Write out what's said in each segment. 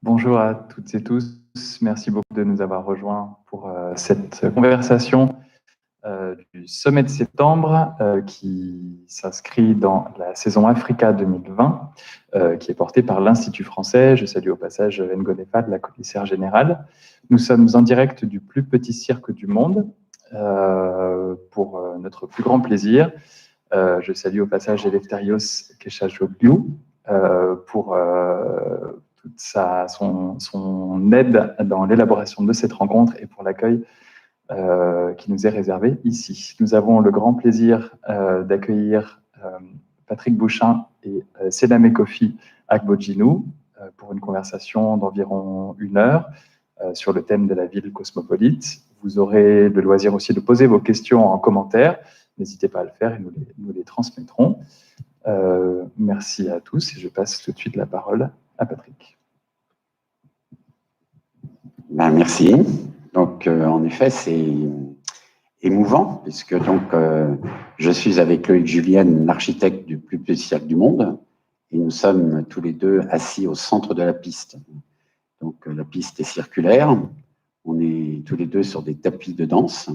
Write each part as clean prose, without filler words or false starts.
Bonjour à toutes et tous. Merci beaucoup de nous avoir rejoints pour cette conversation du sommet de septembre qui s'inscrit dans la saison Africa 2020 qui est portée par l'Institut français. Je salue au passage Ngone Fad, la commissaire générale. Nous sommes en direct du plus petit cirque du monde pour notre plus grand plaisir. Je salue au passage Eleftherios Keshachoglu pour toute son aide dans l'élaboration de cette rencontre et pour l'accueil qui nous est réservé ici. Nous avons le grand plaisir d'accueillir Patrick Bouchain et Sedame Kofi Agbojinou pour une conversation d'environ 1 heure sur le thème de la ville cosmopolite. Vous aurez le loisir aussi de poser vos questions en commentaire. N'hésitez pas à le faire et nous les transmettrons. Merci à tous et je passe tout de suite la parole à Patrick. Merci. Donc, en effet, c'est émouvant puisque je suis avec Loïc Julienne, l'architecte du plus petit cirque du monde, et nous sommes tous les deux assis au centre de la piste. Donc, la piste est circulaire. On est tous les deux sur des tapis de danse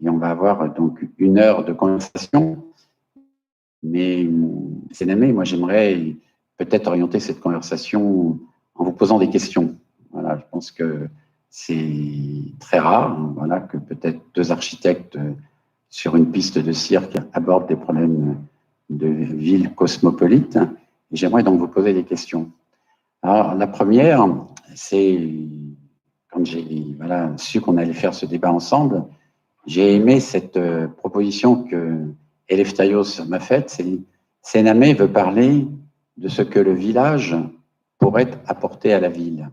et on va avoir donc 1 heure de conversation. Mais Sedame, moi, j'aimerais peut-être orienter cette conversation en vous posant des questions. Voilà, je pense que c'est très rare, voilà, que peut-être 2 architectes sur une piste de cirque abordent des problèmes de ville cosmopolite. Et j'aimerais donc vous poser des questions. Alors, la première, c'est quand j'ai su qu'on allait faire ce débat ensemble, j'ai aimé cette proposition que Eleftherios m'a faite. Sedame veut parler de ce que le village pourrait apporter à la ville.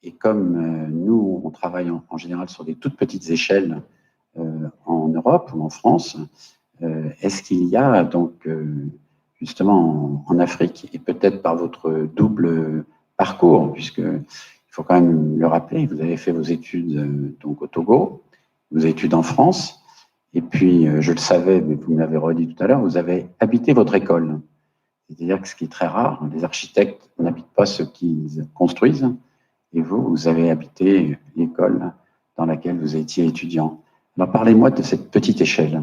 Et comme nous, on travaille en général sur des toutes petites échelles en Europe ou en France, est-ce qu'il y a donc justement en Afrique, et peut-être par votre double parcours, puisque il faut quand même le rappeler, vous avez fait vos études donc au Togo, vos études en France, et puis je le savais, mais vous me l'avez redit tout à l'heure, vous avez habité votre école. C'est-à-dire que ce qui est très rare, les architectes n'habitent pas ce qu'ils construisent, et vous avez habité l'école dans laquelle vous étiez étudiant. Alors parlez-moi de cette petite échelle.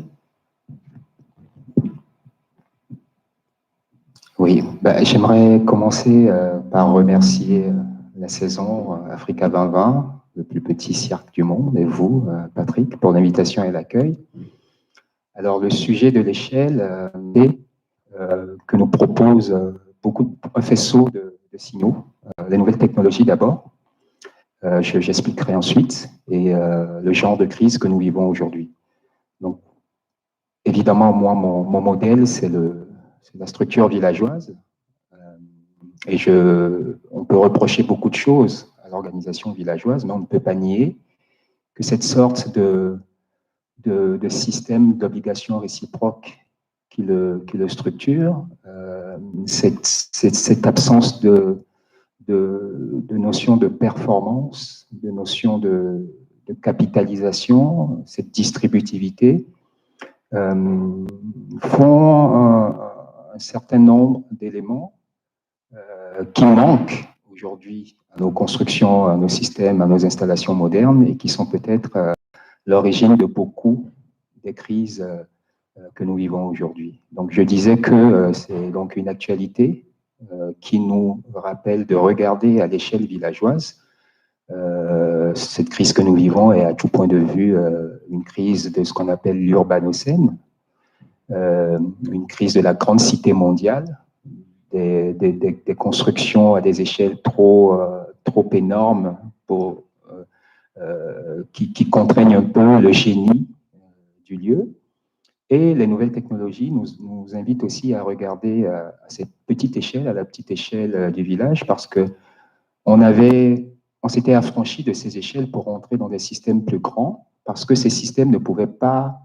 Oui, j'aimerais commencer par remercier la saison Africa 2020, le plus petit cirque du monde, et vous, Patrick, pour l'invitation et l'accueil. Alors, le sujet de l'échelle que nous propose beaucoup de faisceaux de signaux, les nouvelles technologies d'abord, j'expliquerai ensuite, et le genre de crise que nous vivons aujourd'hui. Donc, évidemment, moi, mon modèle, c'est la structure villageoise. Et on peut reprocher beaucoup de choses à l'organisation villageoise, mais on ne peut pas nier que cette sorte de système d'obligation réciproque qui le structure, cette absence de notion de performance, de notion de capitalisation, cette distributivité, font un certain nombre d'éléments qui manquent aujourd'hui à nos constructions, à nos systèmes, à nos installations modernes et qui sont peut-être l'origine de beaucoup des crises que nous vivons aujourd'hui. Donc je disais que c'est donc une actualité qui nous rappelle de regarder à l'échelle villageoise cette crise que nous vivons est à tout point de vue une crise de ce qu'on appelle l'urbanocène, une crise de la grande cité mondiale, des constructions à des échelles trop énormes qui contraignent un peu le génie du lieu. Et les nouvelles technologies nous invitent aussi à regarder à cette petite échelle, à la petite échelle du village, parce qu'on s'était affranchi de ces échelles pour rentrer dans des systèmes plus grands, parce que ces systèmes ne pouvaient pas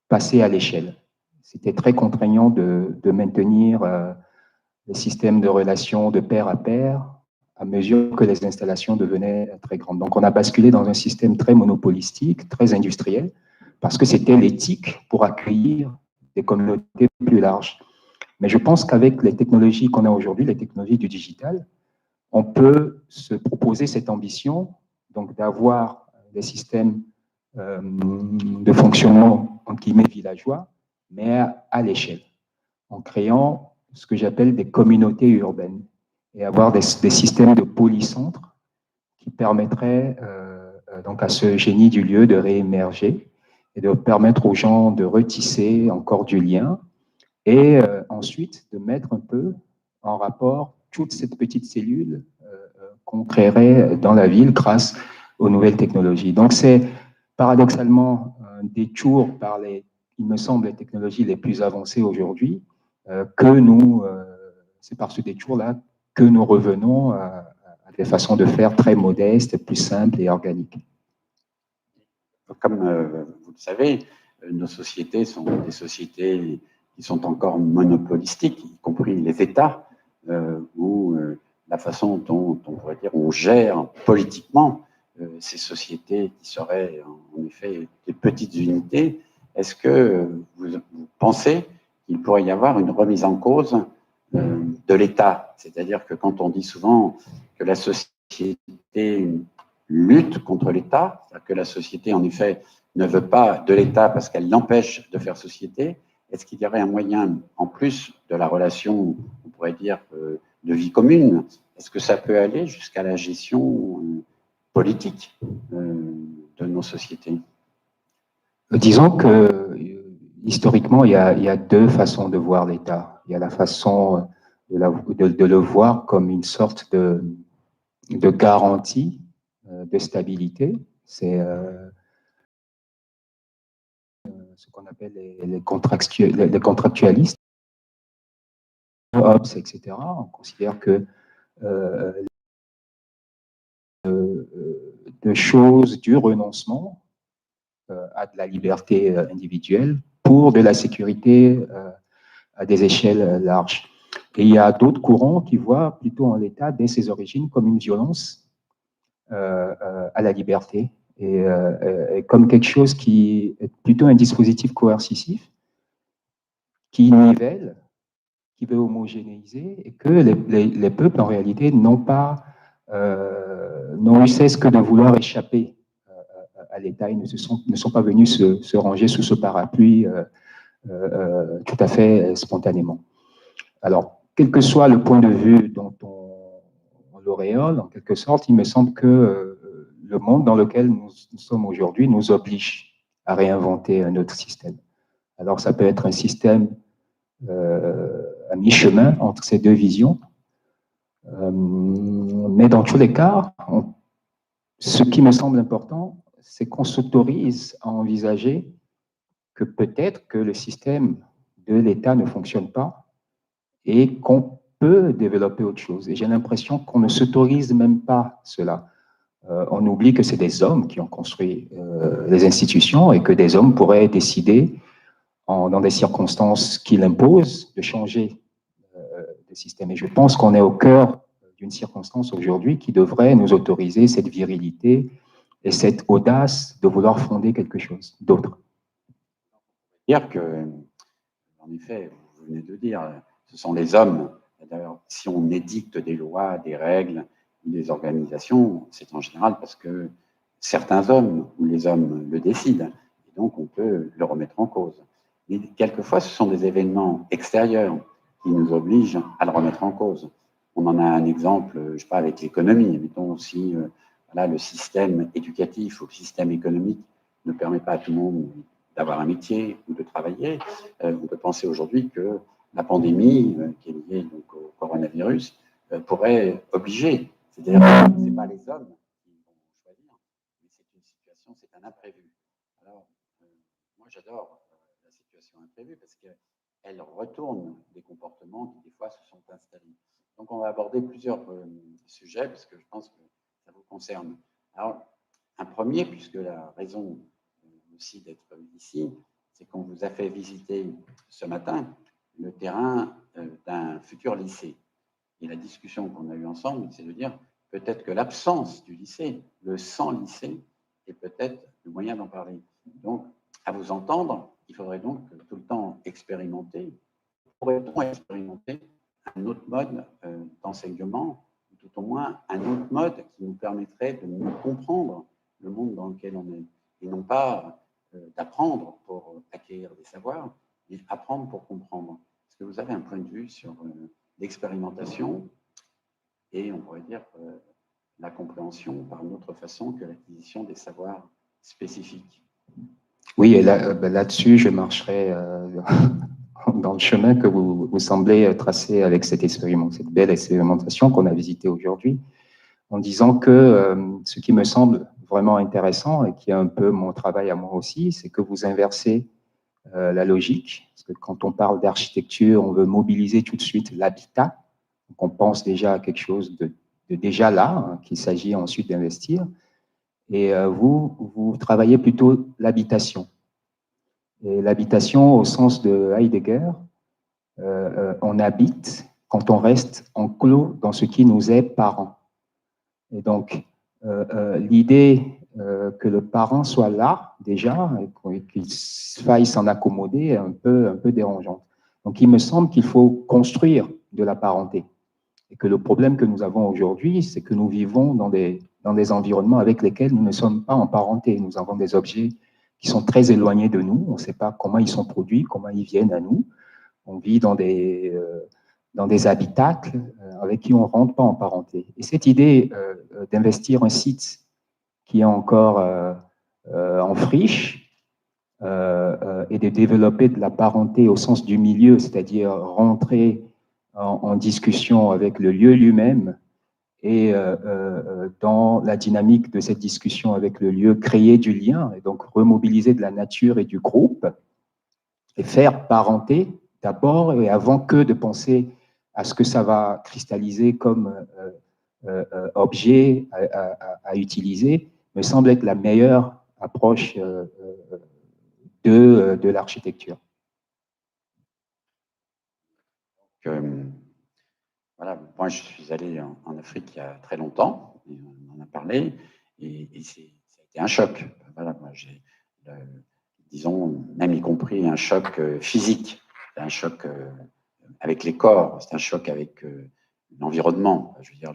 passer à l'échelle. C'était très contraignant de maintenir les systèmes de relations de pair à pair à mesure que les installations devenaient très grandes. Donc, on a basculé dans un système très monopolistique, très industriel, parce que c'était l'éthique pour accueillir des communautés plus larges. Mais je pense qu'avec les technologies qu'on a aujourd'hui, les technologies du digital, on peut se proposer cette ambition, donc d'avoir des systèmes de fonctionnement, entre guillemets, villageois, mais à l'échelle, en créant ce que j'appelle des communautés urbaines et avoir des systèmes de polycentres qui permettraient donc à ce génie du lieu de réémerger et de permettre aux gens de retisser encore du lien et ensuite de mettre un peu en rapport toute cette petite cellule qu'on créerait dans la ville grâce aux nouvelles technologies. Donc c'est paradoxalement un détour par il me semble, les technologies les plus avancées aujourd'hui, c'est par ce détour-là que nous revenons à des façons de faire très modestes, plus simples et organiques. Comme vous le savez, nos sociétés sont des sociétés qui sont encore monopolistiques, y compris les États, où la façon dont on pourrait dire on gère politiquement ces sociétés qui seraient en effet des petites unités. Est-ce que vous pensez qu'il pourrait y avoir une remise en cause de l'État? C'est-à-dire que quand on dit souvent que la société lutte contre l'État, que la société en effet ne veut pas de l'État parce qu'elle l'empêche de faire société, est-ce qu'il y aurait un moyen, en plus de la relation, on pourrait dire, de vie commune, est-ce que ça peut aller jusqu'à la gestion politique de nos sociétés? Disons que historiquement, il y a deux façons de voir l'État. Il y a la façon de le voir comme une sorte de garantie de stabilité. C'est ce qu'on appelle les contractualistes, Hobbes, etc. On considère que de choses du renoncement à de la liberté individuelle pour de la sécurité à des échelles larges. Et il y a d'autres courants qui voient plutôt en l'État, dès ses origines, comme une violence à la liberté et comme quelque chose qui est plutôt un dispositif coercitif qui nivelle, qui veut homogénéiser et que les peuples, en réalité, n'ont eu cesse que de vouloir échapper à l'État. Ils ne sont pas venus se ranger sous ce parapluie tout à fait spontanément. Alors, quel que soit le point de vue dont on l'auréole, en quelque sorte, il me semble que le monde dans lequel nous sommes aujourd'hui nous oblige à réinventer un autre système. Alors, ça peut être un système à mi-chemin entre ces deux visions, mais dans tous les cas, ce qui me semble important, c'est qu'on s'autorise à envisager que peut-être que le système de l'État ne fonctionne pas et qu'on peut développer autre chose. Et j'ai l'impression qu'on ne s'autorise même pas cela. On oublie que c'est des hommes qui ont construit les institutions et que des hommes pourraient décider, dans des circonstances qui l'imposent, de changer de système. Et je pense qu'on est au cœur d'une circonstance aujourd'hui qui devrait nous autoriser cette virilité et cette audace de vouloir fonder quelque chose d'autre. Dire que, en effet, vous venez de le dire, ce sont les hommes. D'ailleurs, si on édicte des lois, des règles, des organisations, c'est en général parce que certains hommes ou les hommes le décident. Et donc, on peut le remettre en cause. Mais quelquefois, ce sont des événements extérieurs qui nous obligent à le remettre en cause. On en a un exemple, je ne sais pas, avec l'économie. Mettons aussi, voilà, le système éducatif ou le système économique ne permet pas à tout le monde d'avoir un métier ou de travailler. On peut penser aujourd'hui que la pandémie qui est liée donc, au coronavirus pourrait obliger. C'est-à-dire que ce n'est pas les hommes qui vont choisir, mais c'est une situation, c'est un imprévu. Alors, moi j'adore la situation imprévue parce qu'elle retourne des comportements qui des fois se sont installés. Donc on va aborder plusieurs sujets parce que je pense que ça vous concerne. Alors, un premier, puisque la raison aussi d'être ici, c'est qu'on vous a fait visiter ce matin le terrain d'un futur lycée. Et la discussion qu'on a eue ensemble, c'est de dire peut-être que l'absence du lycée, le sans lycée, est peut-être le moyen d'en parler. Donc, à vous entendre, il faudrait donc tout le temps expérimenter. Pourrait-on expérimenter un autre mode d'enseignement tout au moins un autre mode qui nous permettrait de mieux comprendre le monde dans lequel on est, et non pas d'apprendre pour acquérir des savoirs, mais apprendre pour comprendre. Est-ce que vous avez un point de vue sur l'expérimentation et, on pourrait dire, la compréhension par une autre façon que l'acquisition des savoirs spécifiques? Oui, et là-dessus, je marcherai dans le chemin que vous semblez tracer avec cette belle expérimentation qu'on a visitée aujourd'hui, en disant que ce qui me semble vraiment intéressant et qui est un peu mon travail à moi aussi, c'est que vous inversez la logique. Parce que quand on parle d'architecture, on veut mobiliser tout de suite l'habitat. Donc on pense déjà à quelque chose de déjà là, hein, qu'il s'agit ensuite d'investir. Et vous travaillez plutôt l'habitation. Et l'habitation, au sens de Heidegger, on habite quand on reste enclos dans ce qui nous est parent. Et donc, l'idée que le parent soit là déjà et qu'il faille s'en accommoder est un peu dérangeante. Donc, il me semble qu'il faut construire de la parenté. Et que le problème que nous avons aujourd'hui, c'est que nous vivons dans des environnements avec lesquels nous ne sommes pas en parenté. Nous avons des objets qui sont très éloignés de nous. On ne sait pas comment ils sont produits, comment ils viennent à nous. On vit dans des habitacles avec qui on ne rentre pas en parenté. Et cette idée d'investir un site qui est encore en friche et de développer de la parenté au sens du milieu, c'est-à-dire rentrer en discussion avec le lieu lui-même et dans la dynamique de cette discussion avec le lieu, créer du lien et donc remobiliser de la nature et du groupe et faire parenté d'abord et avant que de penser à ce que ça va cristalliser comme objet à utiliser, me semble être la meilleure approche de l'architecture. Voilà, moi je suis allé en Afrique il y a très longtemps, et on en a parlé, et ça a été un choc. Voilà, moi j'ai, disons, même y compris un choc physique, un choc avec les corps, c'est un choc avec l'environnement. Je veux dire,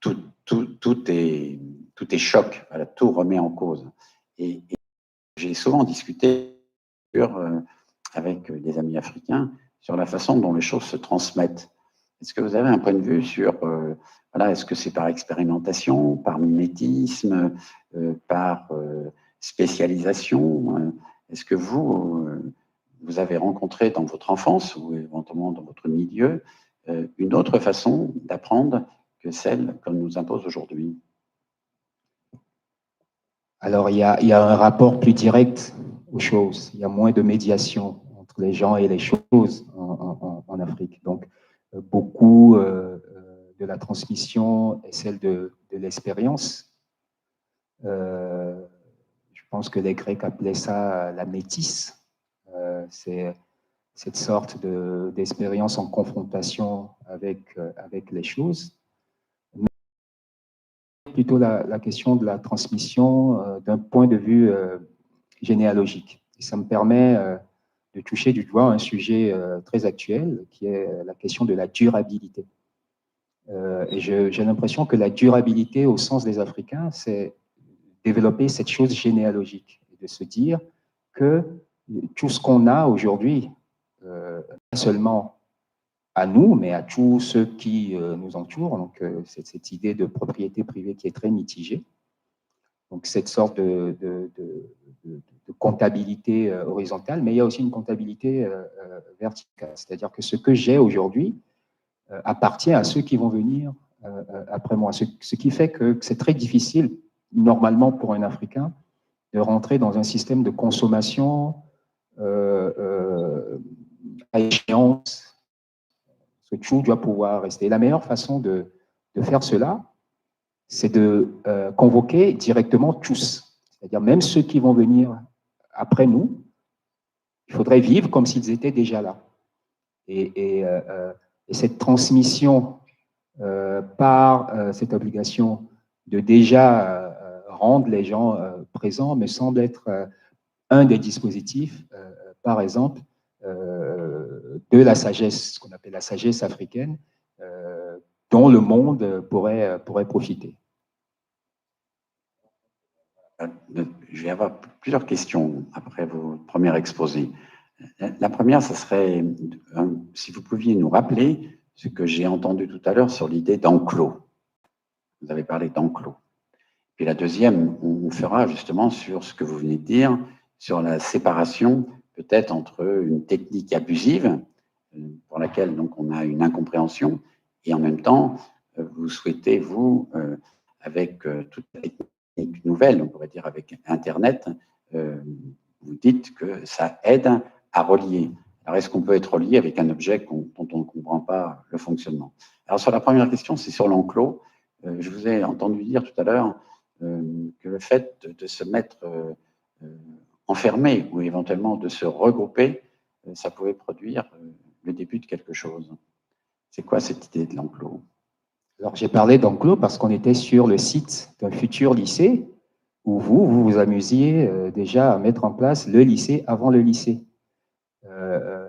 tout est choc, voilà, tout remet en cause. Et j'ai souvent discuté avec des amis africains sur la façon dont les choses se transmettent. Est-ce que vous avez un point de vue sur, voilà, est-ce que c'est par expérimentation, par mimétisme, par spécialisation? Est-ce que vous avez rencontré dans votre enfance ou éventuellement dans votre milieu une autre façon d'apprendre que celle qu'on nous impose aujourd'hui? Alors, il y a un rapport plus direct aux choses. Il y a moins de médiation entre les gens et les choses en Afrique. Donc, beaucoup de la transmission est celle de l'expérience. Je pense que les Grecs appelaient ça la métisse. C'est cette sorte d'expérience en confrontation avec les choses. Plutôt la question de la transmission d'un point de vue généalogique. Et ça me permet de toucher du doigt un sujet très actuel, qui est la question de la durabilité. Et j'ai l'impression que la durabilité, au sens des Africains, c'est développer cette chose généalogique, et de se dire que tout ce qu'on a aujourd'hui, pas seulement à nous, mais à tous ceux qui nous entourent. Donc, c'est cette idée de propriété privée qui est très mitigée. Donc, cette sorte de comptabilité horizontale, mais il y a aussi une comptabilité verticale. C'est-à-dire que ce que j'ai aujourd'hui appartient à ceux qui vont venir après moi. Ce qui fait que c'est très difficile, normalement, pour un Africain, de rentrer dans un système de consommation à échéance. Ce tout doit pouvoir rester. La meilleure façon de faire cela, c'est de convoquer directement tous. C'est-à-dire même ceux qui vont venir après nous, il faudrait vivre comme s'ils étaient déjà là. Et cette transmission par cette obligation de déjà rendre les gens présents me semble être un des dispositifs, par exemple, de la sagesse, ce qu'on appelle la sagesse africaine, dont le monde pourrait profiter. Je vais avoir plusieurs questions après vos premiers exposés. La première, ce serait si vous pouviez nous rappeler ce que j'ai entendu tout à l'heure sur l'idée d'enclos. Vous avez parlé d'enclos. Puis la deuxième, on fera justement sur ce que vous venez de dire, sur la séparation peut-être entre une technique abusive, pour laquelle donc on a une incompréhension, et en même temps, vous souhaitez, vous, avec toute la technique nouvelle, on pourrait dire avec Internet, vous dites que ça aide à relier. Alors, est-ce qu'on peut être relié avec un objet dont on ne comprend pas le fonctionnement? Alors, sur la première question, c'est sur l'enclos. Je vous ai entendu dire tout à l'heure que le fait de se mettre enfermé ou éventuellement de se regrouper, ça pouvait produire le début de quelque chose. C'est quoi cette idée de l'enclos? Alors, j'ai parlé d'enclos parce qu'on était sur le site d'un futur lycée où vous vous amusiez déjà à mettre en place le lycée avant le lycée.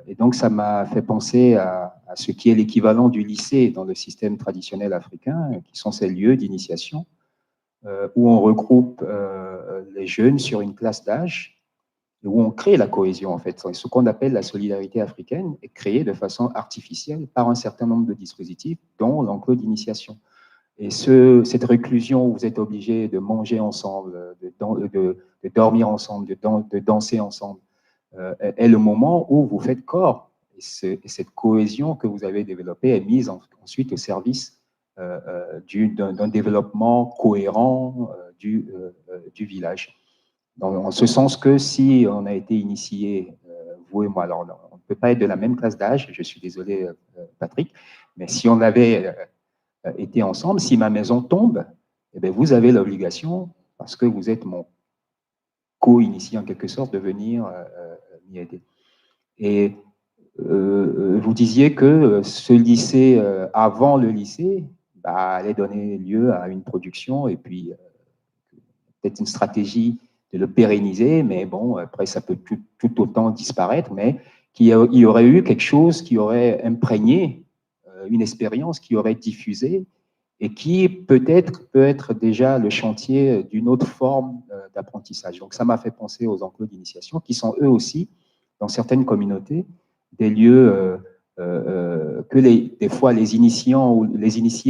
Et donc, ça m'a fait penser à ce qui est l'équivalent du lycée dans le système traditionnel africain, qui sont ces lieux d'initiation, où on regroupe les jeunes sur une classe d'âge, où on crée la cohésion, en fait. Ce qu'on appelle la solidarité africaine est créée de façon artificielle par un certain nombre de dispositifs, dont l'enclos d'initiation. Et cette réclusion où vous êtes obligé de manger ensemble, de dormir ensemble, de danser ensemble, est le moment où vous faites corps. Et cette cohésion que vous avez développée est mise ensuite au service d'un développement cohérent du village. En ce sens que si on a été initié, vous et moi, alors on ne peut pas être de la même classe d'âge, je suis désolé Patrick, mais si on avait été ensemble, si ma maison tombe, eh bien, vous avez l'obligation, parce que vous êtes mon co-initié en quelque sorte, de venir m'y aider. Et vous disiez que ce lycée, avant le lycée, allait donner lieu à une production et puis peut-être une stratégie de le pérenniser, mais bon, après, ça peut tout autant disparaître, mais qu'il y aurait eu quelque chose qui aurait imprégné une expérience qui aurait diffusé et qui peut-être peut être déjà le chantier d'une autre forme d'apprentissage. Donc, ça m'a fait penser aux enclos d'initiation, qui sont eux aussi, dans certaines communautés, des lieux que des fois les initiés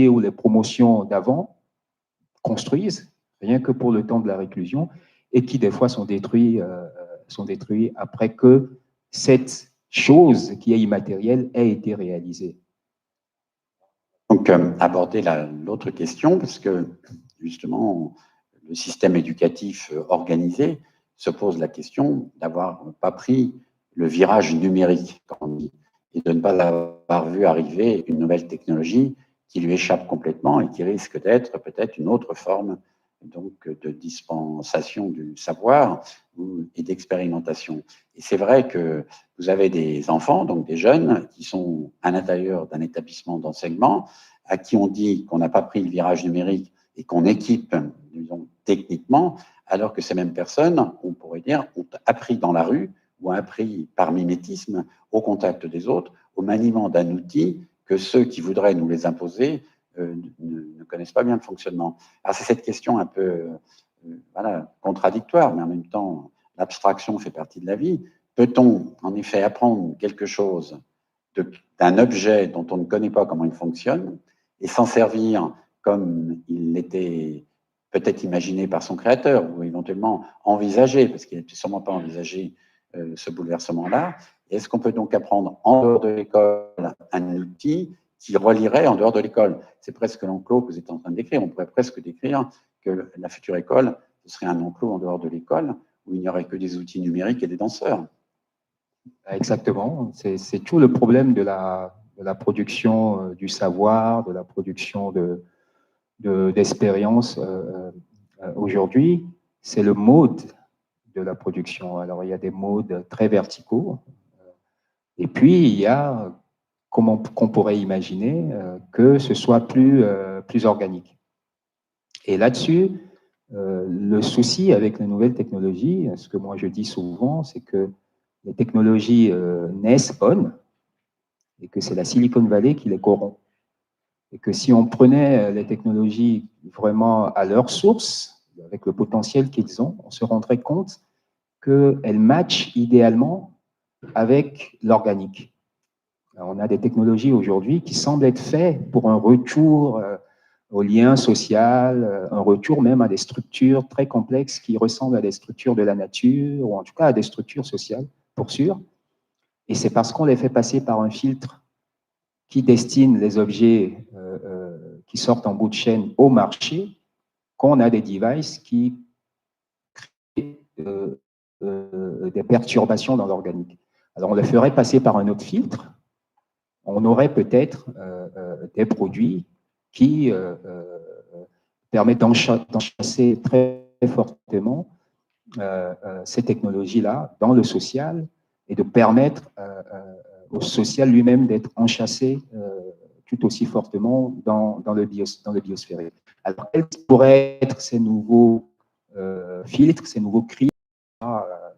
ou les promotions d'avant construisent, rien que pour le temps de la réclusion, et qui des fois sont détruits après que cette chose qui est immatérielle ait été réalisée. Donc, aborder l'autre question, parce que justement, le système éducatif organisé se pose la question d'avoir pas pris le virage numérique, comme on dit, et de ne pas avoir vu arriver une nouvelle technologie qui lui échappe complètement et qui risque d'être peut-être une autre forme donc, de dispensation du savoir et d'expérimentation. Et c'est vrai que vous avez des enfants, donc des jeunes, qui sont à l'intérieur d'un établissement d'enseignement, à qui on dit qu'on n'a pas pris le virage numérique et qu'on équipe, disons, techniquement, alors que ces mêmes personnes, on pourrait dire, ont appris dans la rue ou appris par mimétisme au contact des autres, au maniement d'un outil que ceux qui voudraient nous les imposer ne connaissent pas bien le fonctionnement. Alors c'est cette question un peu contradictoire, mais en même temps, l'abstraction fait partie de la vie. Peut-on en effet apprendre quelque chose d'un objet dont on ne connaît pas comment il fonctionne et s'en servir comme il était peut-être imaginé par son créateur ou éventuellement envisagé, parce qu'il n'était sûrement pas envisagé ce bouleversement-là. Est-ce qu'on peut donc apprendre en dehors de l'école un outil qui relierait en dehors de l'école? C'est presque l'enclos que vous êtes en train de décrire. On pourrait presque décrire que la future école, ce serait un enclos en dehors de l'école où il n'y aurait que des outils numériques et des danseurs. Exactement. C'est tout le problème de la production du savoir, de la production d'expérience aujourd'hui. C'est le mode de la production. Alors, il y a des modes très verticaux. Et puis, il y a, qu'on pourrait imaginer, que ce soit plus organique. Et là-dessus, le souci avec les nouvelles technologies, ce que moi je dis souvent, c'est que les technologies naissent bonnes et que c'est la Silicon Valley qui les corrompt. et que si on prenait les technologies vraiment à leur source, avec le potentiel qu'ils ont, on se rendrait compte qu'elles matchent idéalement avec l'organique. On a des technologies aujourd'hui qui semblent être faites pour un retour au lien social, un retour même à des structures très complexes qui ressemblent à des structures de la nature, ou en tout cas à des structures sociales, pour sûr. Et c'est parce qu'on les fait passer par un filtre qui destine les objets qui sortent en bout de chaîne au marché, qu'on a des devices qui créent des perturbations dans l'organique. Alors on le ferait passer par un autre filtre, on aurait peut-être des produits qui permettent d'enchasser très fortement ces technologies-là dans le social et de permettre au social lui-même d'être enchâssé tout aussi fortement dans le biosphérique. Alors, quels pourraient être ces nouveaux filtres, ces nouveaux cris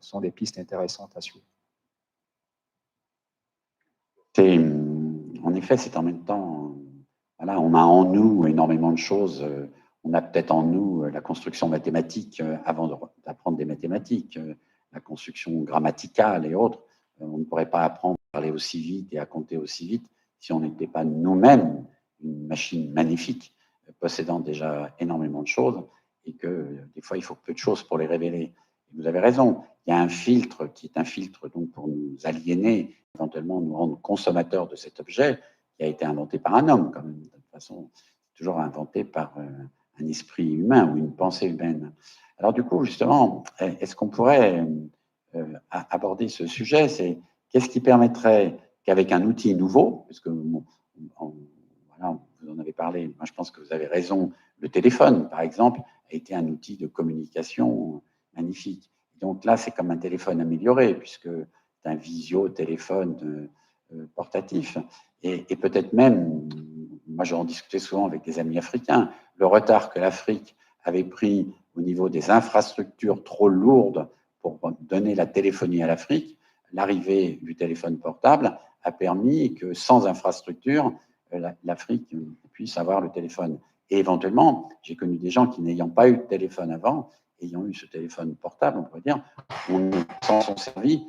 sont des pistes intéressantes à suivre. En effet, c'est en même temps, voilà, on a en nous énormément de choses. On a peut-être en nous la construction mathématique avant d'apprendre des mathématiques, la construction grammaticale et autres. On ne pourrait pas apprendre à parler aussi vite et à compter aussi vite si on n'était pas nous-mêmes une machine magnifique, possédant déjà énormément de choses, et que des fois, il faut peu de choses pour les révéler. Et vous avez raison, il y a un filtre qui est un filtre donc, pour nous aliéner, éventuellement nous rendre consommateurs de cet objet qui a été inventé par un homme, quand même, de toute façon, toujours inventé par un esprit humain ou une pensée humaine. Alors du coup, justement, est-ce qu'on pourrait aborder ce sujet? C'est qu'est-ce qui permettrait qu'avec un outil nouveau, puisque voilà, vous en avez parlé, moi je pense que vous avez raison, le téléphone, par exemple, a été un outil de communication magnifique. Donc là, c'est comme un téléphone amélioré, puisque c'est un visio-téléphone portatif. Et peut-être même, moi j'en discutais souvent avec des amis africains, le retard que l'Afrique avait pris au niveau des infrastructures trop lourdes pour donner la téléphonie à l'Afrique, l'arrivée du téléphone portable a permis que sans infrastructure, l'Afrique puisse avoir le téléphone. Et éventuellement, j'ai connu des gens qui n'ayant pas eu de téléphone avant, ayant eu ce téléphone portable, on pourrait dire, on s'en sont servis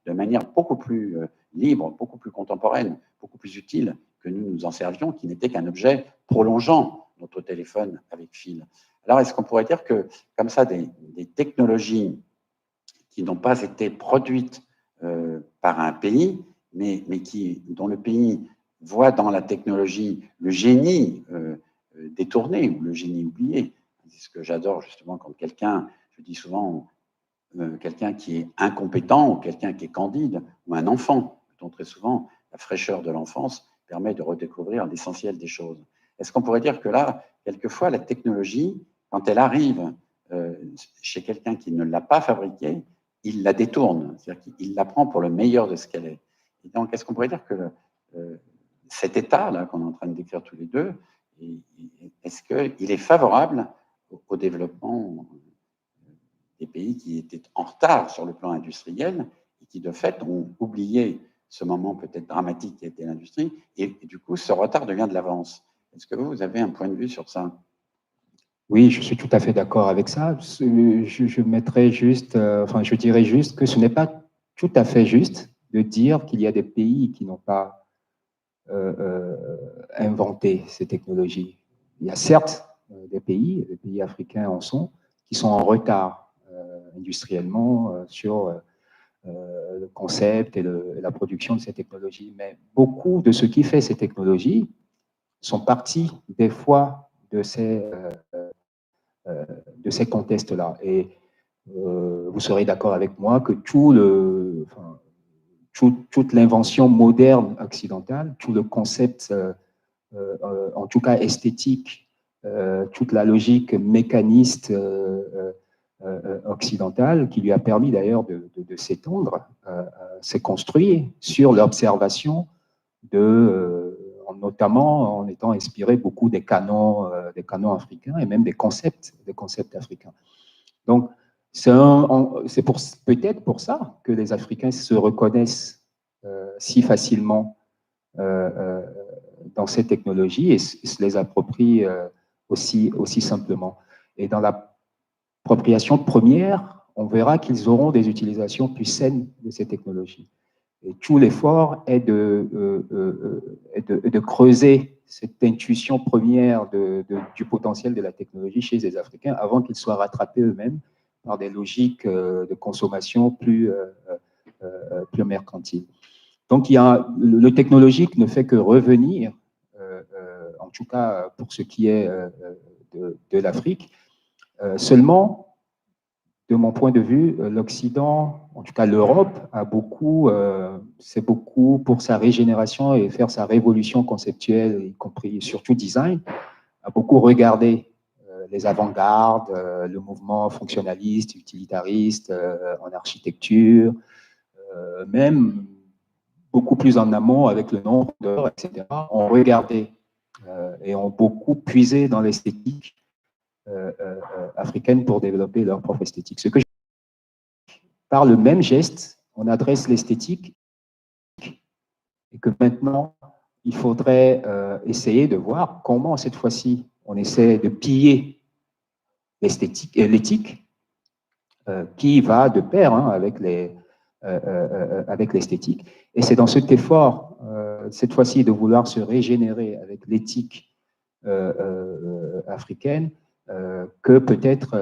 de manière beaucoup plus libre, beaucoup plus contemporaine, beaucoup plus utile que nous nous en servions, qui n'était qu'un objet prolongeant notre téléphone avec fil. Alors, est-ce qu'on pourrait dire que, comme ça, des technologies qui n'ont pas été produites par un pays, mais dont le pays voit dans la technologie le génie détourné ou le génie oublié. C'est ce que j'adore justement quand quelqu'un, je dis souvent, quelqu'un qui est incompétent ou quelqu'un qui est candide ou un enfant, dont très souvent la fraîcheur de l'enfance permet de redécouvrir l'essentiel des choses. Est-ce qu'on pourrait dire que là, quelquefois, la technologie, quand elle arrive chez quelqu'un qui ne l'a pas fabriquée, il la détourne, c'est-à-dire qu'il la prend pour le meilleur de ce qu'elle est. Et donc, est-ce qu'on pourrait dire que cet état-là qu'on est en train de décrire tous les deux, est-ce qu'il est favorable au développement des pays qui étaient en retard sur le plan industriel et qui, de fait, ont oublié ce moment peut-être dramatique qui était l'industrie, et du coup, ce retard devient de l'avance. Est-ce que vous avez un point de vue sur ça? Oui, je suis tout à fait d'accord avec ça. Je mettrais juste, enfin, je dirais juste que ce n'est pas tout à fait juste de dire qu'il y a des pays qui n'ont pas inventé ces technologies. Il y a certes des pays, les pays africains en sont, qui sont en retard industriellement sur le concept et la production de ces technologies. Mais beaucoup de ce qui fait ces technologies sont partis des fois de ces contextes-là. Et vous serez d'accord avec moi que toute l'invention moderne occidentale, tout le concept, en tout cas esthétique, toute la logique mécaniste occidentale, qui lui a permis d'ailleurs de s'étendre, s'est construit sur l'observation notamment en étant inspiré beaucoup des canons africains et même des concepts africains. Donc, c'est peut-être pour ça que les Africains se reconnaissent si facilement dans ces technologies et se les approprient aussi simplement. Et dans l'appropriation première, on verra qu'ils auront des utilisations plus saines de ces technologies. Et tout l'effort est de creuser cette intuition première du potentiel de la technologie chez les Africains avant qu'ils soient rattrapés eux-mêmes par des logiques de consommation plus mercantiles. Donc, le technologique ne fait que revenir, en tout cas pour ce qui est de l'Afrique. Seulement, de mon point de vue, l'Occident, en tout cas l'Europe, c'est beaucoup pour sa régénération et faire sa révolution conceptuelle, y compris surtout design, a beaucoup regardé les avant-gardes, le mouvement fonctionnaliste, utilitariste en architecture, même beaucoup plus en amont avec le nombre d'heures, etc., ont regardé et ont beaucoup puisé dans l'esthétique africaine pour développer leur propre esthétique. Ce que par le même geste, on adresse l'esthétique et que maintenant, il faudrait essayer de voir comment, cette fois-ci, on essaie de piller l'éthique qui va de pair avec l'esthétique. Et c'est dans cet effort, cette fois-ci, de vouloir se régénérer avec l'éthique africaine que peut-être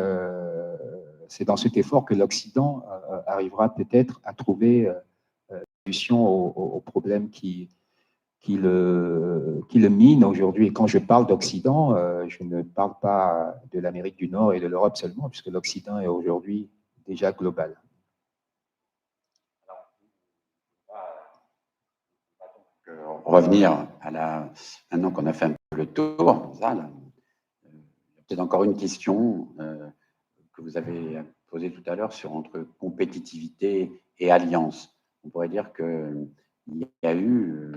c'est dans cet effort que l'Occident arrivera peut-être à trouver une solution aux problèmes qui le mine aujourd'hui. Et quand je parle d'Occident, je ne parle pas de l'Amérique du Nord et de l'Europe seulement, puisque l'Occident est aujourd'hui déjà global. Revenir maintenant qu'on a fait un peu le tour, il y a peut-être encore une question que vous avez posée tout à l'heure entre compétitivité et alliance. On pourrait dire qu'il y a eu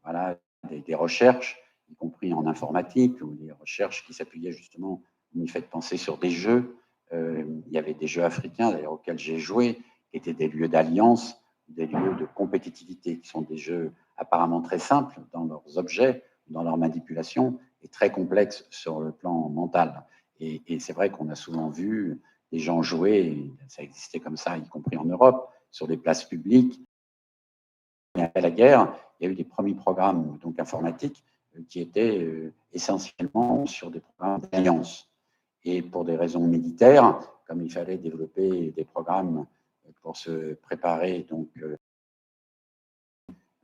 voilà, des recherches, y compris en informatique, ou des recherches qui s'appuyaient justement, on y fait penser sur des jeux. Il y avait des jeux africains, d'ailleurs, auxquels j'ai joué, qui étaient des lieux d'alliance, des lieux de compétitivité, qui sont des jeux apparemment très simples dans leurs objets, dans leur manipulation, et très complexes sur le plan mental. Et c'est vrai qu'on a souvent vu des gens jouer, ça existait comme ça, y compris en Europe, sur des places publiques. Et après la guerre, il y a eu des premiers programmes donc, informatiques qui étaient essentiellement sur des programmes d'alliance. Et pour des raisons militaires, comme il fallait développer des programmes pour se préparer donc,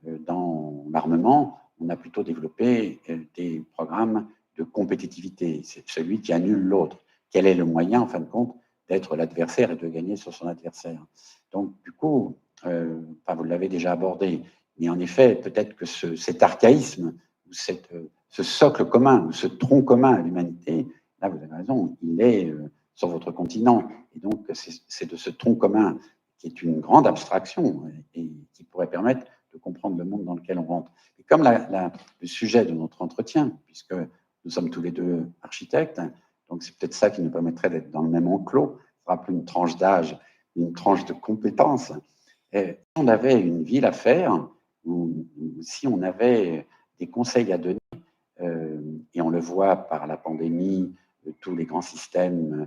dans l'armement, on a plutôt développé des programmes de compétitivité. C'est celui qui annule l'autre. Quel est le moyen, en fin de compte, d'être l'adversaire et de gagner sur son adversaire? Donc, du coup, vous l'avez déjà abordé, mais en effet, peut-être que cet archaïsme, ou ce socle commun, ou ce tronc commun à l'humanité, là, vous avez raison, il est sur votre continent. Et donc, c'est de ce tronc commun qui est une grande abstraction et qui pourrait permettre de comprendre le monde dans lequel on rentre. Et comme le sujet de notre entretien, puisque nous sommes tous les deux architectes, donc c'est peut-être ça qui nous permettrait d'être dans le même enclos, ce sera plus une tranche d'âge, une tranche de compétences. Et si on avait une ville à faire, ou si on avait des conseils à donner, et on le voit par la pandémie, tous les grands systèmes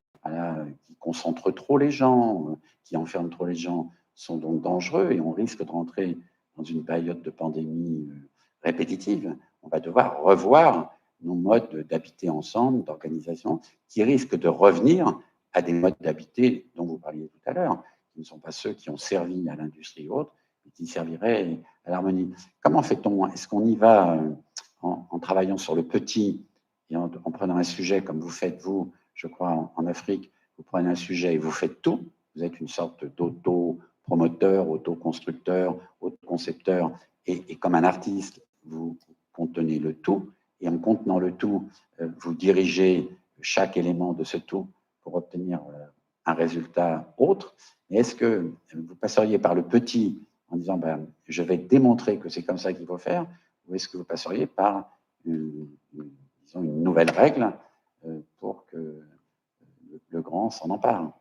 qui concentrent trop les gens, qui enferment trop les gens, sont donc dangereux et on risque de rentrer dans une période de pandémie répétitive. On va devoir revoir nos modes d'habiter ensemble, d'organisation, qui risquent de revenir à des modes d'habiter dont vous parliez tout à l'heure, qui ne sont pas ceux qui ont servi à l'industrie ou autre, mais qui serviraient à l'harmonie. Comment fait-on? Est-ce qu'on y va en travaillant sur le petit et en prenant un sujet comme vous faites, vous, je crois, en Afrique, vous prenez un sujet et vous faites tout, vous êtes une sorte d'auto-promoteur, auto-constructeur, auto-concepteur, et comme un artiste, vous contenez le tout, et en contenant le tout, vous dirigez chaque élément de ce tout pour obtenir un résultat autre. Et est-ce que vous passeriez par le petit en disant je vais démontrer que c'est comme ça qu'il faut faire, ou est-ce que vous passeriez par disons une nouvelle règle pour que le grand s'en empare?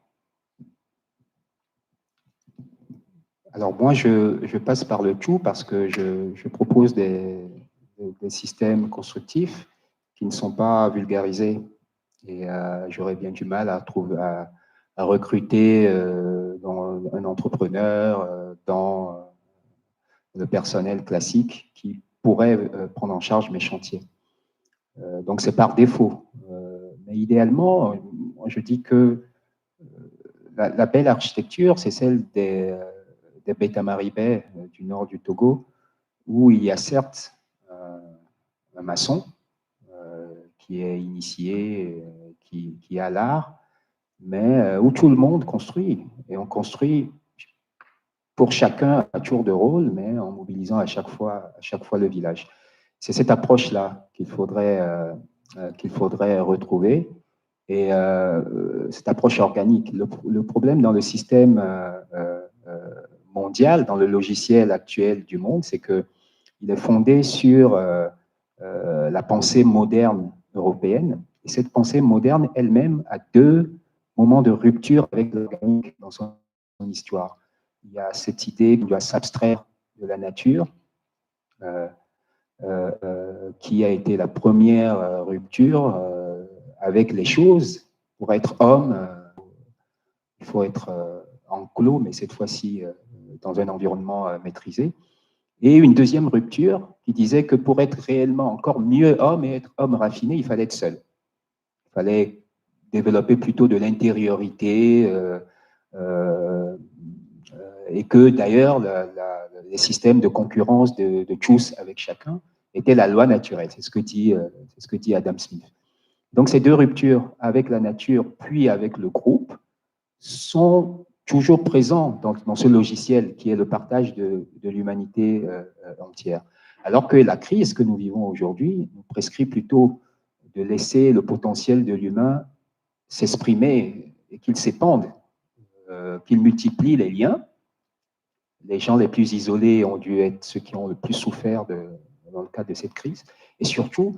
Alors moi, je passe par le tout parce que je propose des des systèmes constructifs qui ne sont pas vulgarisés. Et j'aurais bien du mal à recruter un entrepreneur dans le personnel classique qui pourrait prendre en charge mes chantiers. Donc c'est par défaut. Mais idéalement, moi je dis que la belle architecture, c'est celle des Beta Maribé du nord du Togo, où il y a certes un maçon qui est initié, qui a l'art, mais où tout le monde construit. Et on construit pour chacun à tour de rôle, mais en mobilisant à chaque fois le village. C'est cette approche-là qu'il faudrait retrouver, et cette approche organique. Le problème dans le système mondial, dans le logiciel actuel du monde, c'est qu'il est fondé sur la pensée moderne européenne. Et cette pensée moderne elle-même a deux moments de rupture avec l'organique dans son histoire. Il y a cette idée qu'on doit s'abstraire de la nature, qui a été la première rupture avec les choses. Pour être homme, il faut être enclos, mais cette fois-ci dans un environnement maîtrisé. Et une deuxième rupture qui disait que pour être réellement encore mieux homme et être homme raffiné, il fallait être seul. Il fallait développer plutôt de l'intériorité, et que d'ailleurs les systèmes de concurrence de tous avec chacun étaient la loi naturelle. C'est ce que dit Adam Smith. Donc ces deux ruptures avec la nature puis avec le groupe sont toujours présents dans ce logiciel qui est le partage de l'humanité entière. Alors que la crise que nous vivons aujourd'hui nous prescrit plutôt de laisser le potentiel de l'humain s'exprimer et qu'il s'épande, qu'il multiplie les liens. Les gens les plus isolés ont dû être ceux qui ont le plus souffert dans le cadre de cette crise, et surtout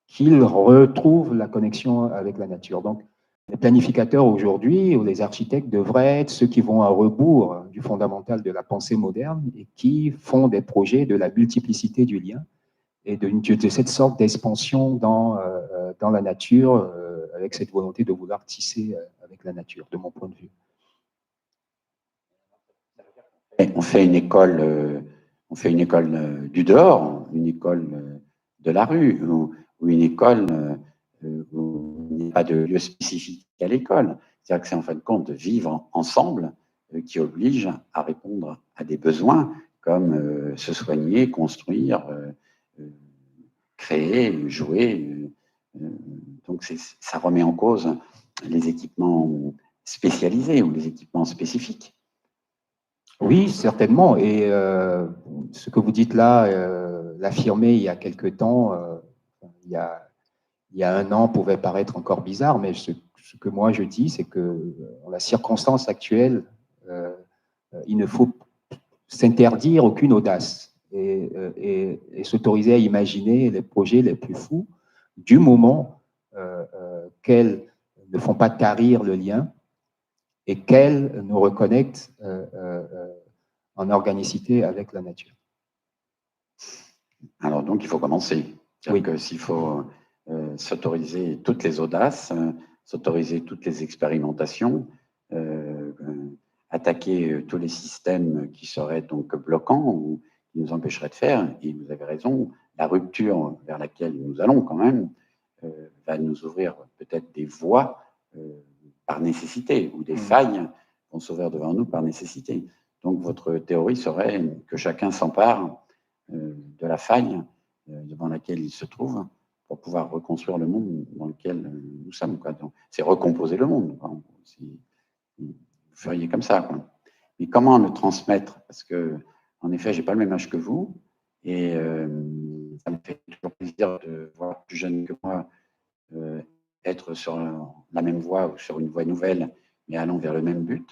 qu'ils retrouvent la connexion avec la nature. Donc, les planificateurs aujourd'hui, ou les architectes, devraient être ceux qui vont à rebours du fondamental de la pensée moderne et qui font des projets de la multiplicité du lien et de cette sorte d'expansion dans la nature, avec cette volonté de vouloir tisser avec la nature, de mon point de vue. On fait une école du dehors, une école de la rue, ou une école où il n'y a pas de lieu spécifique à l'école. C'est-à-dire que c'est en fin de compte de vivre ensemble qui oblige à répondre à des besoins comme se soigner, construire, créer, jouer. Donc ça remet en cause les équipements spécialisés ou les équipements spécifiques. Oui, certainement. Et ce que vous dites là, l'affirmer il y a quelque temps, il y a un an, pouvait paraître encore bizarre, mais ce que moi je dis, c'est que dans la circonstance actuelle, il ne faut s'interdire aucune audace et s'autoriser à imaginer les projets les plus fous du moment qu'elles ne font pas tarir le lien et qu'elles nous reconnectent en organicité avec la nature. Alors donc, il faut commencer. Oui. S'il faut s'autoriser toutes les audaces, s'autoriser toutes les expérimentations, attaquer tous les systèmes qui seraient donc bloquants ou qui nous empêcheraient de faire, et vous avez raison, la rupture vers laquelle nous allons quand même va nous ouvrir peut-être des voies par nécessité, ou des failles vont s'ouvrir devant nous par nécessité. Donc votre théorie serait que chacun s'empare de la faille devant laquelle il se trouve pour pouvoir reconstruire le monde dans lequel nous sommes. C'est recomposer le monde. Vous feriez comme ça. Mais comment le transmettre? Parce que, en effet, j'ai pas le même âge que vous, et ça me fait toujours plaisir de voir plus jeune que moi être sur la même voie ou sur une voie nouvelle, mais allant vers le même but.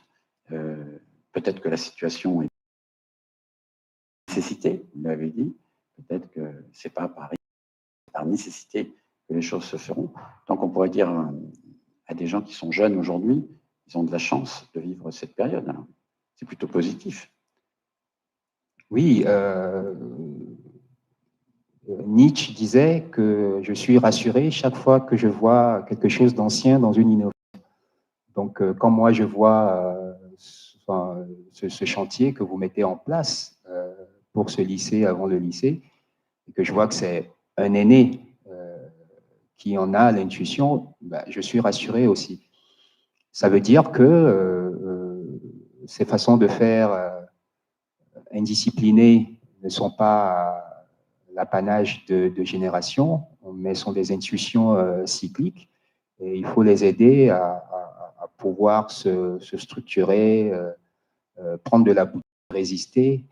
Peut-être que la situation est nécessité, vous l'avez dit. Peut-être que c'est pas par nécessité que les choses se feront. Donc, on pourrait dire à des gens qui sont jeunes aujourd'hui, ils ont de la chance de vivre cette période. C'est plutôt positif. Oui, Nietzsche disait que je suis rassuré chaque fois que je vois quelque chose d'ancien dans une innovation. Donc, quand moi je vois ce chantier que vous mettez en place pour ce lycée avant le lycée, et que je vois que c'est un aîné qui en a l'intuition, ben, je suis rassuré aussi. Ça veut dire que ces façons de faire indisciplinées ne sont pas l'apanage de générations, mais sont des intuitions cycliques. Et il faut les aider à pouvoir se structurer, prendre de la bouteille, résister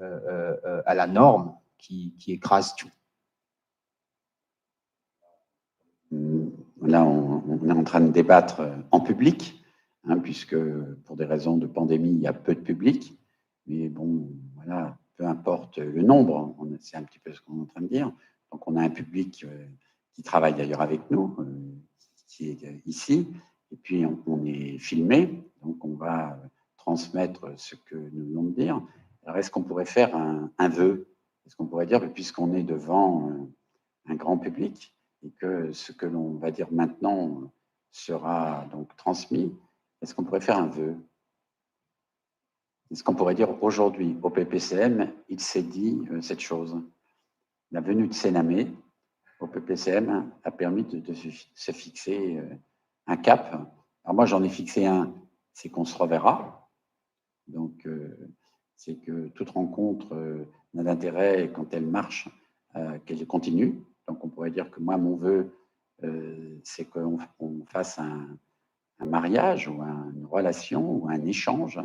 à la norme qui écrase tout. Là, on est en train de débattre en public, hein, puisque pour des raisons de pandémie, il y a peu de public. Mais bon, voilà, peu importe le nombre, c'est un petit peu ce qu'on est en train de dire. Donc, on a un public qui travaille d'ailleurs avec nous, qui est ici, et puis on est filmé, donc on va transmettre ce que nous venons de dire. Alors, est-ce qu'on pourrait faire un vœu? Est-ce qu'on pourrait dire, puisqu'on est devant un grand public, et que ce que l'on va dire maintenant sera donc transmis, est-ce qu'on pourrait faire un vœu? Est-ce qu'on pourrait dire aujourd'hui, au PPCM, il s'est dit cette chose? La venue de Sénamé au PPCM a permis de se fixer un cap. Alors moi, j'en ai fixé un, c'est qu'on se reverra. Donc, c'est que toute rencontre n'a d'intérêt quand elle marche, qu'elle continue. Donc, on pourrait dire que moi, mon vœu, c'est qu'on fasse un mariage ou une relation ou un échange,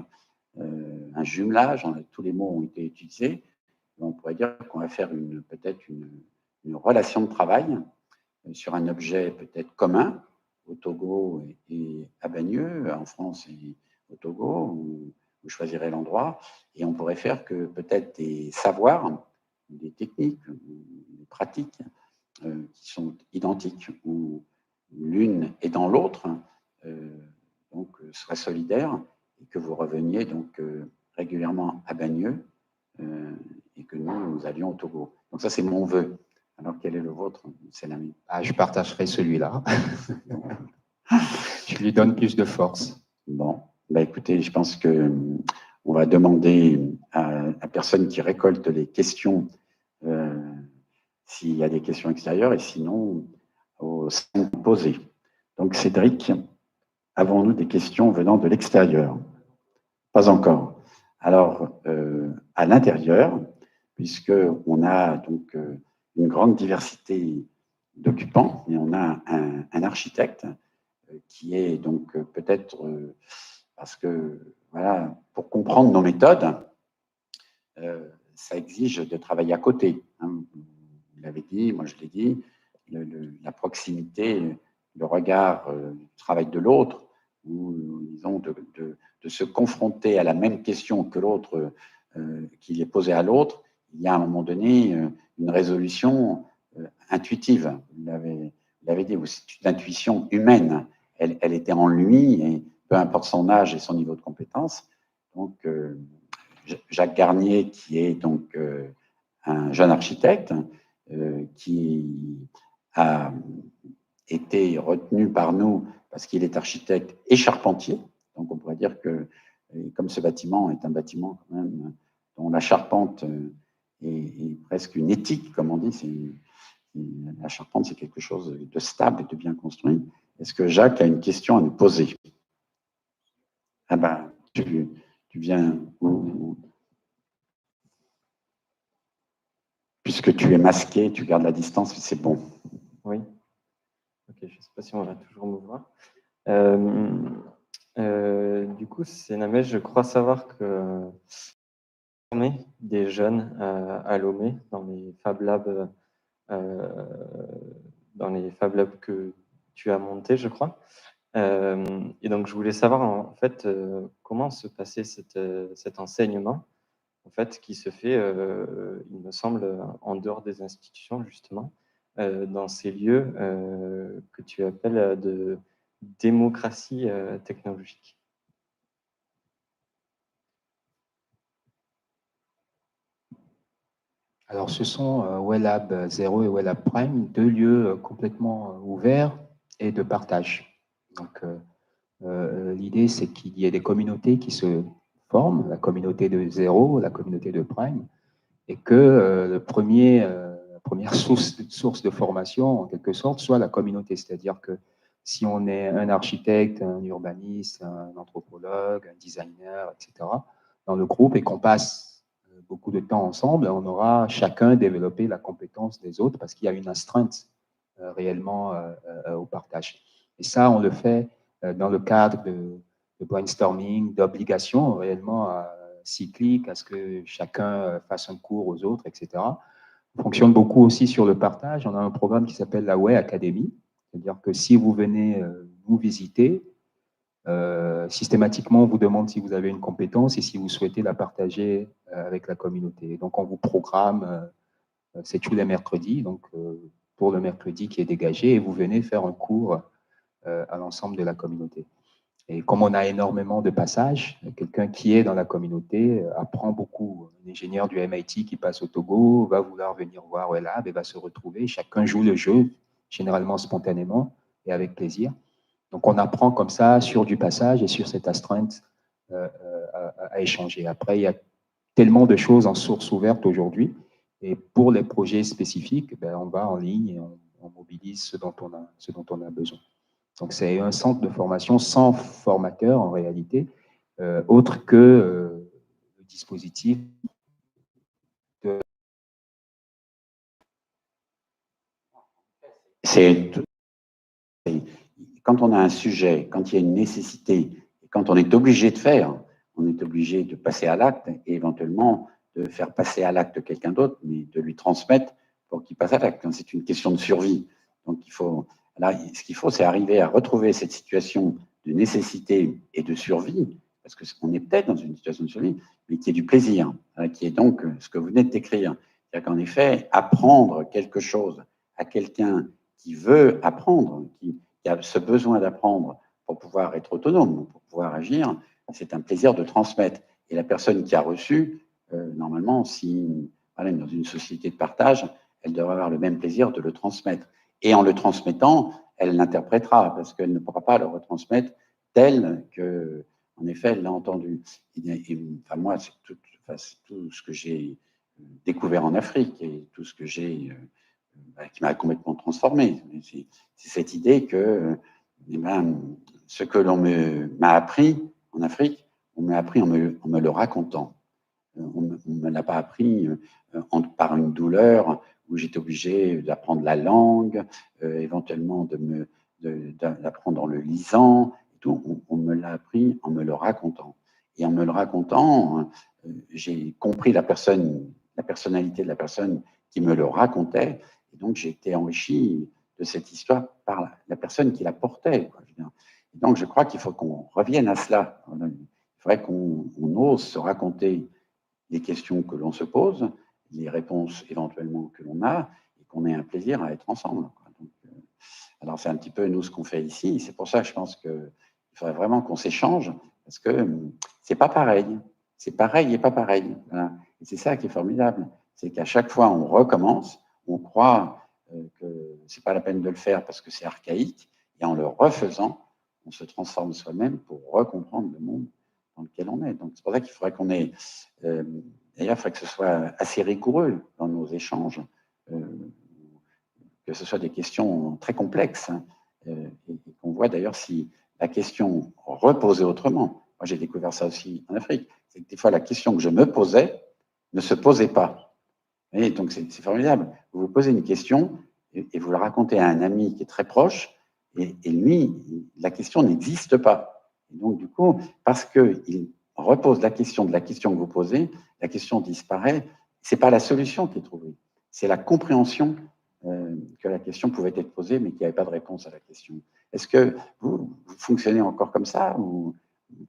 un jumelage, tous les mots ont été utilisés. On pourrait dire qu'on va faire peut-être une relation de travail sur un objet peut-être commun au Togo et à Bagneux, en France et au Togo, où je choisirais l'endroit. Et on pourrait faire que peut-être des savoirs, des techniques, des pratiques qui sont identiques, où l'une est dans l'autre, donc serait solidaire, et que vous reveniez donc régulièrement à Bagneux, et que nous allions au Togo. Donc ça, c'est mon vœu. Alors, quel est le vôtre, Sénamé? Je partagerai celui-là. Je lui donne plus de force. Bon, bah écoutez, je pense que on va demander à la personne qui récolte les questions s'il y a des questions extérieures, et sinon aux 5 posées. Donc, Cédric, avons-nous des questions venant de l'extérieur? Pas encore. Alors, à l'intérieur, puisqu'on a donc une grande diversité d'occupants, et on a un architecte qui est donc peut-être, parce que, voilà, pour comprendre nos méthodes, ça exige de travailler à côté. Hein. Vous l'avez dit, moi je l'ai dit, la proximité, le regard, le travail de l'autre, ou disons de se confronter à la même question que l'autre, qu'il est posé à l'autre, il y a à un moment donné une résolution intuitive. Vous l'avez dit, c'est une intuition humaine. Elle était en lui, et peu importe son âge et son niveau de compétence. Donc, Jacques Garnier, qui est donc un jeune architecte, qui a été retenu par nous parce qu'il est architecte et charpentier. Donc, on pourrait dire que, comme ce bâtiment est un bâtiment quand même dont la charpente est presque une éthique, comme on dit, la charpente, c'est quelque chose de stable et de bien construit. Est-ce que Jacques a une question à nous poser? Ah ben, tu viens puisque tu es masqué, tu gardes la distance, c'est bon. Oui. Ok, je ne sais pas si on va toujours me voir. Du coup, Sénamé, je crois savoir que formé des jeunes à Lomé dans les Fab Labs, que tu as montés, je crois. Et donc, je voulais savoir en fait comment se passait cet enseignement, en fait, qui se fait, il me semble, en dehors des institutions, justement, dans ces lieux que tu appelles de démocratie technologique. Alors, ce sont WellLab 0 et WellLab Prime, deux lieux complètement ouverts et de partage. Donc, l'idée, c'est qu'il y ait des communautés qui se forment, la communauté de 0, la communauté de Prime, et que la première source de formation, en quelque sorte, soit la communauté. C'est-à-dire que si on est un architecte, un urbaniste, un anthropologue, un designer, etc., dans le groupe et qu'on passe beaucoup de temps ensemble, on aura chacun développé la compétence des autres parce qu'il y a une astreinte réellement au partage. Et ça, on le fait dans le cadre de brainstorming, d'obligations réellement cycliques à ce que chacun fasse un cours aux autres, etc. On fonctionne beaucoup aussi sur le partage. On a un programme qui s'appelle la Way Academy. C'est-à-dire que si vous venez nous visiter, systématiquement, on vous demande si vous avez une compétence et si vous souhaitez la partager avec la communauté. Donc, on vous programme, c'est tous les mercredis, donc pour le mercredi qui est dégagé, et vous venez faire un cours à l'ensemble de la communauté. Et comme on a énormément de passages, quelqu'un qui est dans la communauté apprend beaucoup. Un ingénieur du MIT qui passe au Togo va vouloir venir voir WellLab et va se retrouver. Chacun joue le jeu, généralement spontanément et avec plaisir. Donc, on apprend comme ça sur du passage et sur cette astreinte à échanger. Après, il y a tellement de choses en source ouverte aujourd'hui. Et pour les projets spécifiques, ben, on va en ligne et on mobilise ce dont on a besoin. Donc, c'est un centre de formation sans formateur en réalité, autre que le dispositif de... Quand on a un sujet, quand il y a une nécessité, quand on est obligé de faire, on est obligé de passer à l'acte et éventuellement de faire passer à l'acte quelqu'un d'autre, mais de lui transmettre pour qu'il passe à l'acte. C'est une question de survie. Donc, là, ce qu'il faut, c'est arriver à retrouver cette situation de nécessité et de survie, parce qu'on est peut-être dans une situation de survie, mais qui est du plaisir, qui est donc ce que vous venez de décrire. C'est-à-dire qu'en effet, apprendre quelque chose à quelqu'un qui veut apprendre, qui a ce besoin d'apprendre pour pouvoir être autonome, pour pouvoir agir, c'est un plaisir de transmettre. Et la personne qui a reçu, normalement, si elle est dans une société de partage, elle devrait avoir le même plaisir de le transmettre. Et en le transmettant, elle l'interprétera, parce qu'elle ne pourra pas le retransmettre tel que, en effet, elle l'a entendu. Enfin, moi, c'est tout ce que j'ai découvert en Afrique et tout ce que j'ai qui m'a complètement transformé. C'est cette idée que ce que l'on m'a appris en Afrique, on m'a appris en me le racontant. On ne me l'a pas appris par une douleur où j'étais obligé d'apprendre la langue, éventuellement d'apprendre en le lisant. Et tout. On me l'a appris en me le racontant. Et en me le racontant, j'ai compris la personnalité de la personne qui me le racontait. Et donc, j'ai été enrichi de cette histoire par la personne qui la portait. Et donc, je crois qu'il faut qu'on revienne à cela. Il faudrait qu'on ose se raconter les questions que l'on se pose, les réponses éventuellement que l'on a, et qu'on ait un plaisir à être ensemble. Donc, alors, c'est un petit peu nous ce qu'on fait ici. C'est pour ça que je pense qu'il faudrait vraiment qu'on s'échange, parce que c'est pas pareil. C'est pareil et pas pareil. Voilà. Et c'est ça qui est formidable. C'est qu'à chaque fois, on recommence, on croit que c'est pas la peine de le faire parce que c'est archaïque, et en le refaisant, on se transforme soi-même pour recomprendre le monde dans lequel on est. Donc, c'est pour ça qu'il faudrait qu'on ait... d'ailleurs, il faudrait que ce soit assez rigoureux dans nos échanges, que ce soit des questions très complexes, et qu'on voit d'ailleurs si la question reposée autrement. Moi, j'ai découvert ça aussi en Afrique. C'est que des fois, la question que je me posais ne se posait pas. Et donc, c'est formidable. Vous vous posez une question et vous la racontez à un ami qui est très proche, et lui, la question n'existe pas. Et donc, du coup, parce qu'il repose la question de la question que vous posez, la question disparaît. Ce n'est pas la solution qui est trouvée, c'est la compréhension que la question pouvait être posée, mais qu'il n'y avait pas de réponse à la question. Est-ce que vous fonctionnez encore comme ça ou...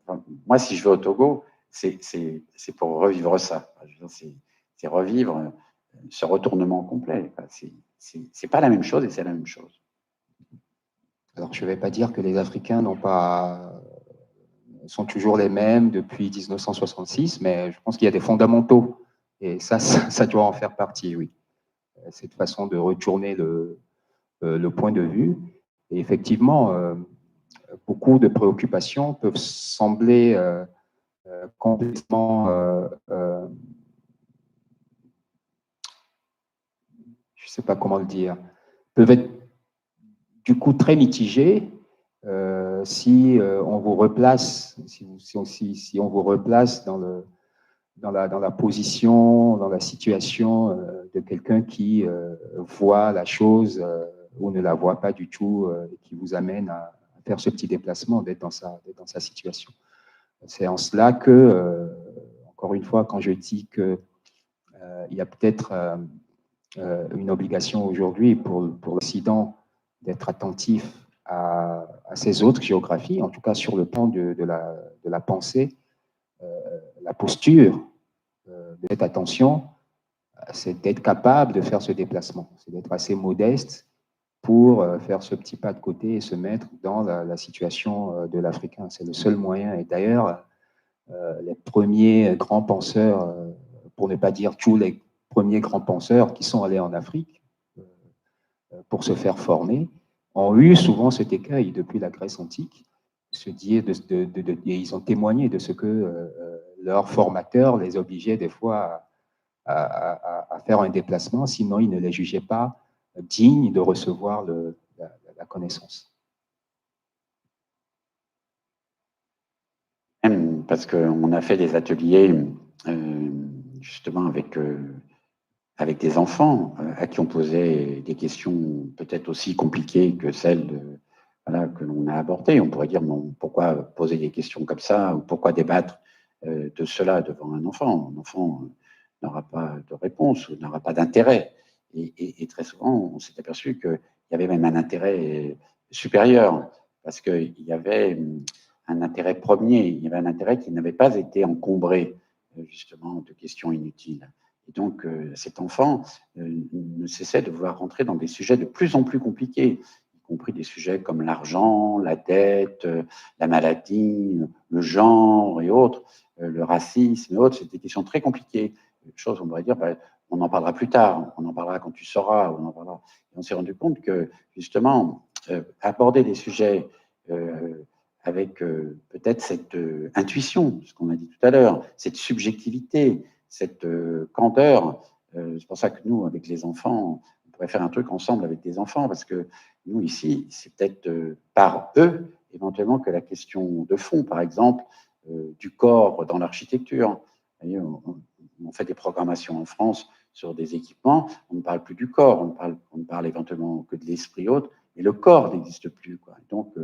Enfin, moi, si je vais au Togo, c'est pour revivre ça. C'est revivre ce retournement complet. C'est pas la même chose et c'est la même chose. Alors, je ne vais pas dire que les Africains sont toujours les mêmes depuis 1966, mais je pense qu'il y a des fondamentaux Et ça doit en faire partie, oui. Cette façon de retourner le point de vue. Et effectivement, beaucoup de préoccupations peuvent sembler complètement, je ne sais pas comment le dire, peuvent être du coup très mitigées si on vous replace, si on vous replace dans la position, dans la situation de quelqu'un qui voit la chose ou ne la voit pas du tout et qui vous amène à faire ce petit déplacement, d'être dans sa situation. C'est en cela que, encore une fois, quand je dis qu'il y a peut-être une obligation aujourd'hui pour l'Occident d'être attentif à ces autres géographies, en tout cas sur le plan de la pensée, la posture de cette attention, c'est d'être capable de faire ce déplacement, c'est d'être assez modeste pour faire ce petit pas de côté et se mettre dans la situation de l'Africain. C'est le seul moyen. Et d'ailleurs, les premiers grands penseurs, pour ne pas dire tous les premiers grands penseurs qui sont allés en Afrique pour se faire former, ont eu souvent cet écueil depuis la Grèce antique. Ils ont témoigné de ce que leurs formateurs les obligeaient des fois à faire un déplacement, sinon ils ne les jugeaient pas dignes de recevoir la connaissance. Parce qu'on a fait des ateliers justement avec des enfants à qui on posait des questions peut-être aussi compliquées que celles que l'on a abordées. On pourrait dire pourquoi poser des questions comme ça ou pourquoi débattre de cela devant un enfant. Un enfant n'aura pas de réponse ou n'aura pas d'intérêt. Et très souvent, on s'est aperçu qu'il y avait même un intérêt supérieur parce qu'il y avait un intérêt premier, il y avait un intérêt qui n'avait pas été encombré justement de questions inutiles. Et donc, cet enfant ne cessait de vouloir rentrer dans des sujets de plus en plus compliqués, y compris des sujets comme l'argent, la dette, la maladie, le genre et autres, le racisme et autres. C'est des questions très compliquées. Une chose, on pourrait dire, on en parlera plus tard, on en parlera quand tu sauras, on en parlera. Et on s'est rendu compte que, justement, aborder des sujets avec peut-être cette intuition, ce qu'on a dit tout à l'heure, cette subjectivité, cette candeur. C'est pour ça que nous, avec les enfants, on pourrait faire un truc ensemble avec des enfants, parce que nous, ici, c'est peut-être par eux, éventuellement, que la question de fond, par exemple, du corps dans l'architecture. On fait des programmations en France sur des équipements, on ne parle plus du corps, on ne parle éventuellement que de l'esprit autre, mais le corps n'existe plus, quoi. Donc,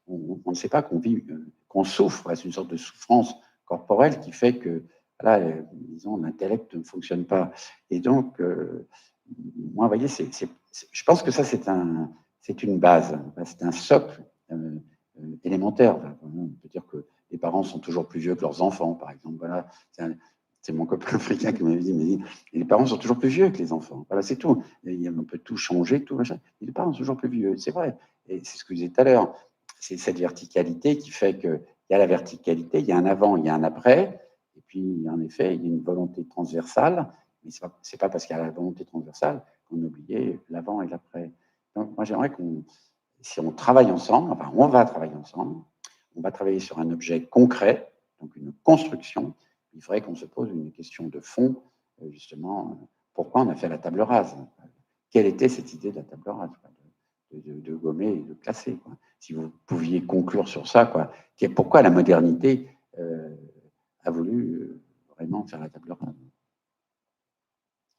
on ne sait pas qu'on vit, qu'on souffre. C'est une sorte de souffrance corporelle qui fait que, voilà, disons, l'intellect ne fonctionne pas. Et donc, moi, vous voyez, je pense que ça, c'est une base, c'est un socle élémentaire. On peut dire que les parents sont toujours plus vieux que leurs enfants, par exemple. Voilà, c'est mon copain africain qui m'avait dit, les parents sont toujours plus vieux que les enfants. Voilà, c'est tout. On peut tout changer, tout machin. Les parents sont toujours plus vieux, c'est vrai. Et c'est ce que je disais tout à l'heure. C'est cette verticalité qui fait qu'il y a la verticalité, il y a un avant, il y a un après. Et puis, en effet, il y a une volonté transversale. Mais ce n'est pas parce qu'il y a la volonté transversale qu'on oublie l'avant et l'après. Donc, moi, j'aimerais si on travaille ensemble, enfin, on va travailler ensemble, on va travailler sur un objet concret, donc une construction. Il faudrait qu'on se pose une question de fond, justement, pourquoi on a fait la table rase? Quelle était cette idée de la table rase, de gommer et de classer, quoi. Si vous pouviez conclure sur ça, quoi. Pourquoi la modernité a voulu vraiment faire la table rase?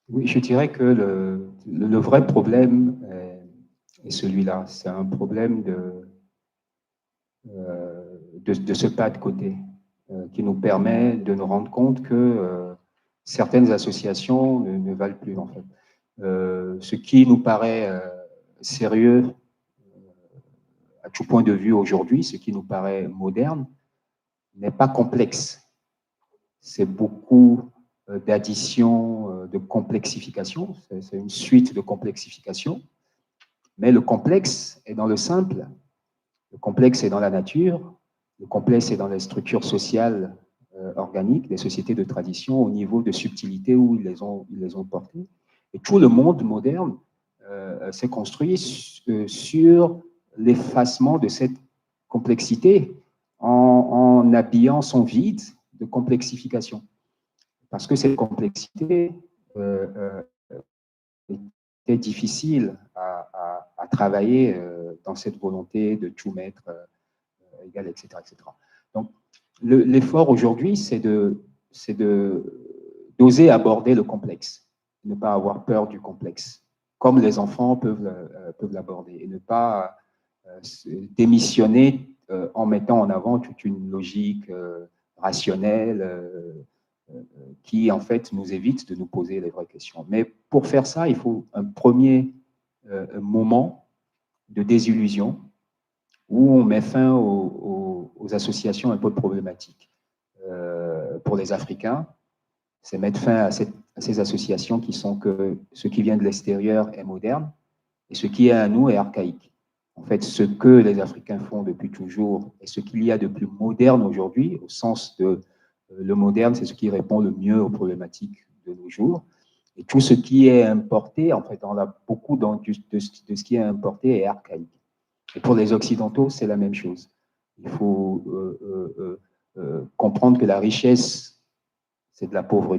Oui, je dirais que le vrai problème est celui-là. C'est un problème de ce pas de côté qui nous permet de nous rendre compte que certaines associations ne valent plus, en fait. Ce qui nous paraît sérieux à tout point de vue aujourd'hui, ce qui nous paraît moderne, n'est pas complexe. C'est beaucoup d'addition, de complexification. C'est une suite de complexification. Mais le complexe est dans le simple. Le complexe est dans la nature. Le complexe est dans les structures sociales organiques, des sociétés de tradition au niveau de subtilité où ils les ont portées. Et tout le monde moderne s'est construit sur l'effacement de cette complexité en habillant son vide de complexification. Parce que cette complexité était difficile à travailler dans cette volonté de tout mettre égal, etc., etc. Donc, l'effort aujourd'hui, c'est d'oser aborder le complexe, ne pas avoir peur du complexe, comme les enfants peuvent l'aborder, et ne pas démissionner en mettant en avant toute une logique rationnelle qui, en fait, nous évite de nous poser les vraies questions. Mais pour faire ça, il faut un premier moment de désillusion où on met fin aux associations un peu problématiques. Pour les Africains, c'est mettre fin à ces associations qui sont que ce qui vient de l'extérieur est moderne et ce qui est à nous est archaïque. En fait, ce que les Africains font depuis toujours et ce qu'il y a de plus moderne aujourd'hui, au sens de le moderne, c'est ce qui répond le mieux aux problématiques de nos jours. Et tout ce qui est importé, en fait, beaucoup de ce qui est importé est archaïque. Et pour les Occidentaux, c'est la même chose. Il faut comprendre que la richesse, c'est de la pauvreté.